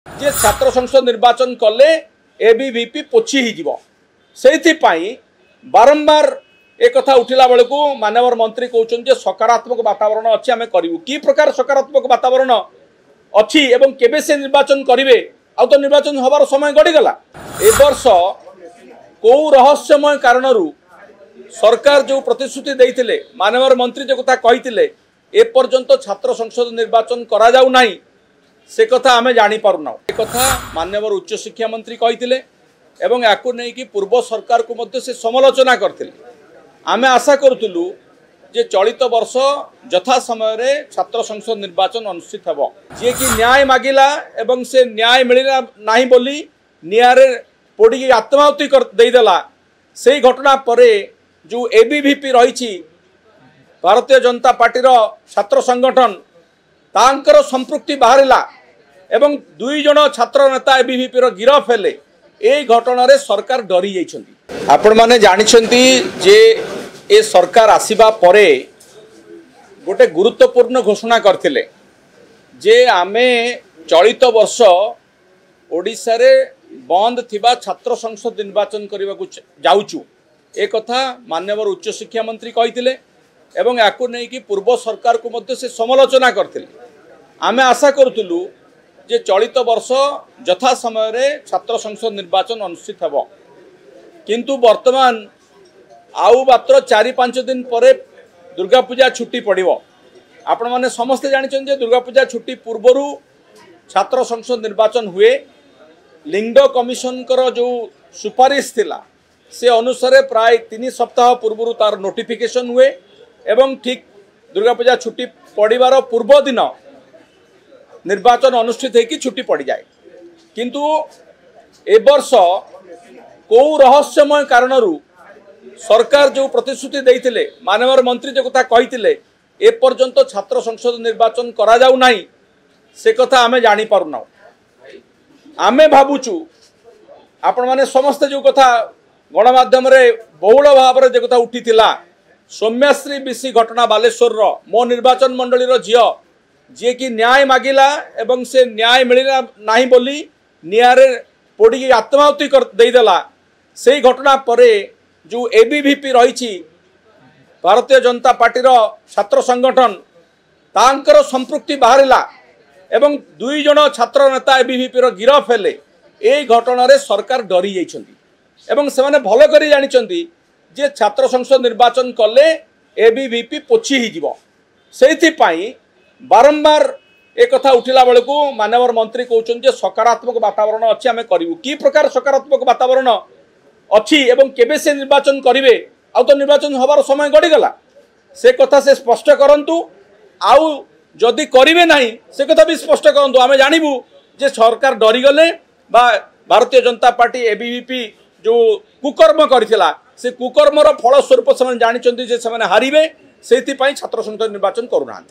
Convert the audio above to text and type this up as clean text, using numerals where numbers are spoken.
जे छात्र संसद निर्वाचन कले एबीवीपी पोछि हिजिबो सेइथिपाई बारंबार एक कथा उठिला बेलू मानवर मंत्री कहते सकारात्मक वातावरण अच्छी आम करूँ कि प्रकार सकारात्मक वातावरण अच्छी एवं केबे से निर्वाचन करेंगे आ तो निर्वाचन हबार समय गड़ीगला ए वर्ष कौ रहस्यमय कारण सरकार जो प्रतिश्रुति देते मानवर मंत्री जो कथा कही एपर्यंत छात्र संसद निर्वाचन करा जाऊ नाही से कथा आम जानीपारूना ए कथा मानवर उच्च शिक्षा मंत्री कही एवं याकू नहीं कि पूर्व सरकार को मध्य से समालोचना करते आमे आशा करूँ जे चलित वर्ष यथा समय छात्र संसद निर्वाचन अनुष्ठित हेब जी कि न्याय मागिला एवं से न्याय मिलना नहीं बोली निआरे पोड़ी आत्माहुति देदेला से घटना पर जो एबीवीपी रही भारतीय जनता पार्टी छात्र संगठन तांकर संपृक्ति बाहरिला एवं दुई जन छात्र नेता एबीवीपी गिरफ हेले ए घटना सरकार डरी जाइछन्ती। आपण माने जानिछन्ती जे ए सरकार आसीबा परे गोटे गुरुत्वपूर्ण घोषणा करथिले जे आमे चलित वर्ष ओडिशा रे बंद थिबा छात्र संसद निर्वाचन करने को जाऊचु ए कथा माननीय उच्च शिक्षा मंत्री कही एवं याकू नहीं कि पूर्व सरकार को मध्य से समालोचना करते आमे आशा करूँ जे चलित वर्ष यथा समय छात्र संसद निर्वाचन अनुष्ठित हेब किंतु वर्तमान आउ मात्र 4-5 दिन पर दुर्गा पूजा छुट्टी पड़ो आपण मैंने समस्ते जानते दुर्गा पूजा छुट्टी पूर्वर छात्र संसद निर्वाचन हुए लिंग कमिशन जो सुपारिश थिला से अनुसार प्राय 3 सप्ताह पूर्व तार नोटिफिकेशन हुए एवं ठीक दुर्गा पूजा छुट्टी पड़ार पूर्व दिन निर्वाचन अनुष्ठित होगी छुट्टी पड़ जाए किंतु ए वर्ष कौ रहस्यमय कारण सरकार जो प्रतिश्रुति देते मानवर मंत्री जो कथा कही एपर्यंत छात्र संसद निर्वाचन करा जाऊ नाही से कथा आमे जानीपारूना आमे भावुचु आपण माने समस्त जो कथा गणमाध्यम बहुल भाव जो कथा उठी सौम्याश्री बीसी घटना बालेश्वर मो निर्वाचन मंडली झील जी कि न्याय मागिला एवं से न्याय मिलना नहीं बोली निआरे पोड़ी आत्माहुति देदेला से घटना पर जो एबीवीपी रही भारतीय जनता पार्टी छात्र संगठन तांकर संपृक्ति बाहरिला एवं दुई जन छात्र नेता एबीवीपी गिरफ हेले ए घटना सरकार डरी जाइछन्ती एवं से माने भल करी जानिछन्ती जे छात्र संसद निर्वाचन कले एबीवीपी पोछि हिजिबो सेइथिपाई बारंबार एक कथा उठिला बेलू मानवर मंत्री कहते सकारात्मक वातावरण अच्छी आम करूँ कि प्रकार सकारात्मक वातावरण अच्छी एवं केबे से निर्वाचन करेंगे आ तो निर्वाचन हबार समय गड़ीगला से कथा से स्पष्ट करंतु आउ जदि करेंगे नहीं से कथा भी स्पष्ट करंतु आमे जानबू जे सरकार डरीगले बा भारतीय जनता पार्टी एबीवीपी जो कुकर्म करथिला से कुकर्मर फलस्वरूप से जानते हारे से छात्र संसद निर्वाचन करूना।